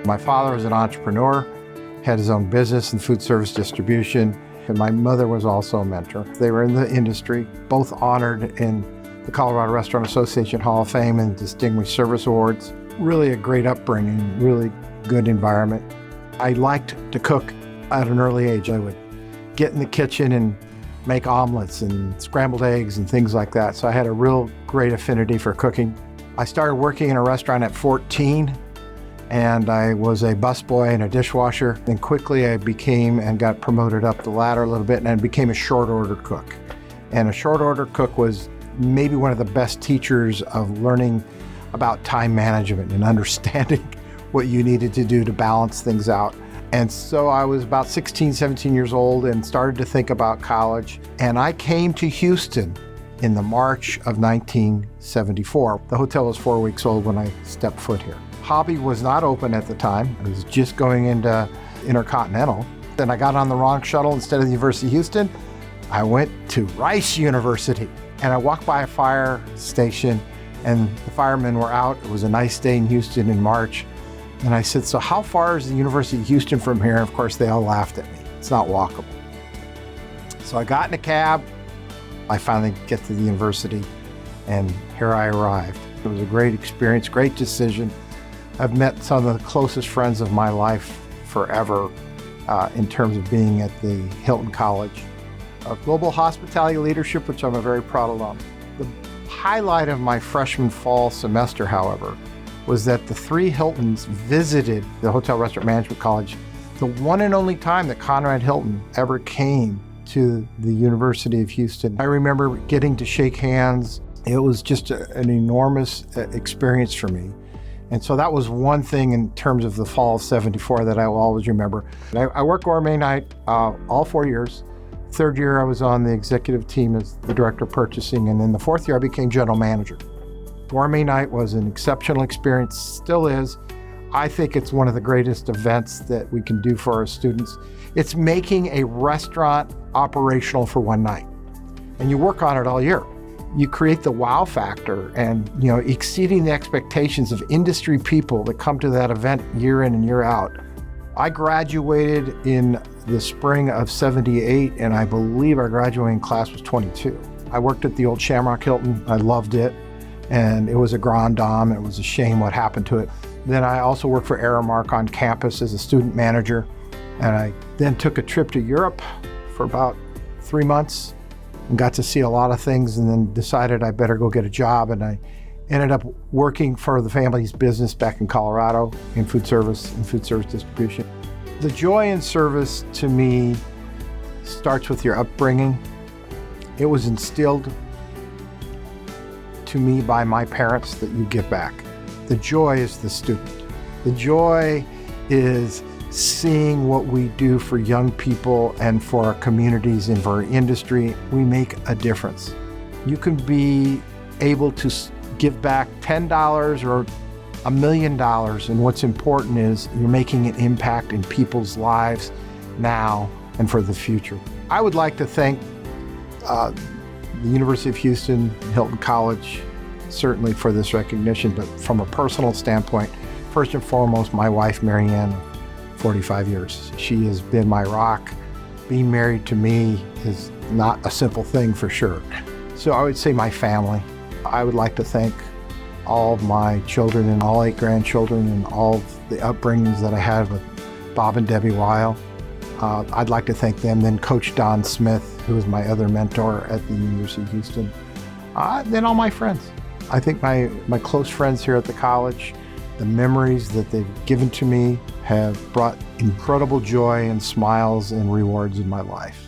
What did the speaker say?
My father was an entrepreneur, had his own business in food service distribution, and my mother was also a mentor. They were in the industry, both honored in the Colorado Restaurant Association Hall of Fame and Distinguished Service Awards. Really a great upbringing, really good environment. I liked to cook at an early age. I would get in the kitchen and make omelets and scrambled eggs and things like that. So I had a real great affinity for cooking. I started working in a restaurant at 14, and I was a busboy and a dishwasher. Then quickly I became and got promoted up the ladder a little bit and became a short order cook. And a short order cook was maybe one of the best teachers of learning about time management and understanding what you needed to do to balance things out. And so I was about 16, 17 years old and started to think about college. And I came to Houston in the March of 1974. The hotel was 4 weeks old when I stepped foot here. Hobby was not open at the time. I was just going into Intercontinental. Then I got on the wrong shuttle. Instead of the University of Houston, I went to Rice University. And I walked by a fire station and the firemen were out. It was a nice day in Houston in March. And I said, so how far is the University of Houston from here? And of course, they all laughed at me. It's not walkable. So I got in a cab. I finally get to the university, and here I arrived. It was a great experience, great decision. I've met some of the closest friends of my life forever in terms of being at the Hilton College of Global Hospitality Leadership, which I'm a very proud alum. The highlight of my freshman fall semester, however, was that the three Hiltons visited the Hotel Restaurant Management College, the one and only time that Conrad Hilton ever came to the University of Houston. I remember getting to shake hands. It was just an enormous experience for me. And so that was one thing in terms of the fall of '74 that I will always remember. I worked gourmet night all 4 years. Third year I was on the executive team as the director of purchasing, and then the fourth year I became general manager. Gourmet night was an exceptional experience, still is. I think it's one of the greatest events that we can do for our students. It's making a restaurant operational for one night, and you work on it all year. You create the wow factor and, exceeding the expectations of industry people that come to that event year in and year out. I graduated in the spring of '78, and I believe our graduating class was 22. I worked at the old Shamrock Hilton. I loved it. And it was a grand dame. It was a shame what happened to it. Then I also worked for Aramark on campus as a student manager. And I then took a trip to Europe for about 3 months and got to see a lot of things, and then decided I better go get a job. And I ended up working for the family's business back in Colorado in food service and food service distribution. The joy in service to me starts with your upbringing. It was instilled to me by my parents that you give back. The joy is the student. The joy is seeing what we do for young people and for our communities and for our industry. We make a difference. You can be able to give back $10 or $1 million, and what's important is you're making an impact in people's lives now and for the future. I would like to thank the University of Houston, Hilton College, certainly for this recognition, but from a personal standpoint, first and foremost, my wife, Marianne, 45 years. She has been my rock. Being married to me is not a simple thing for sure. So I would say my family. I would like to thank all of my children and all 8 grandchildren and all of the upbringings that I had with Bob and Debbie Weil. I'd like to thank them. Then Coach Don Smith, who was my other mentor at the University of Houston. Then all my friends. I think my close friends here at the college, the memories that they've given to me have brought incredible joy and smiles and rewards in my life.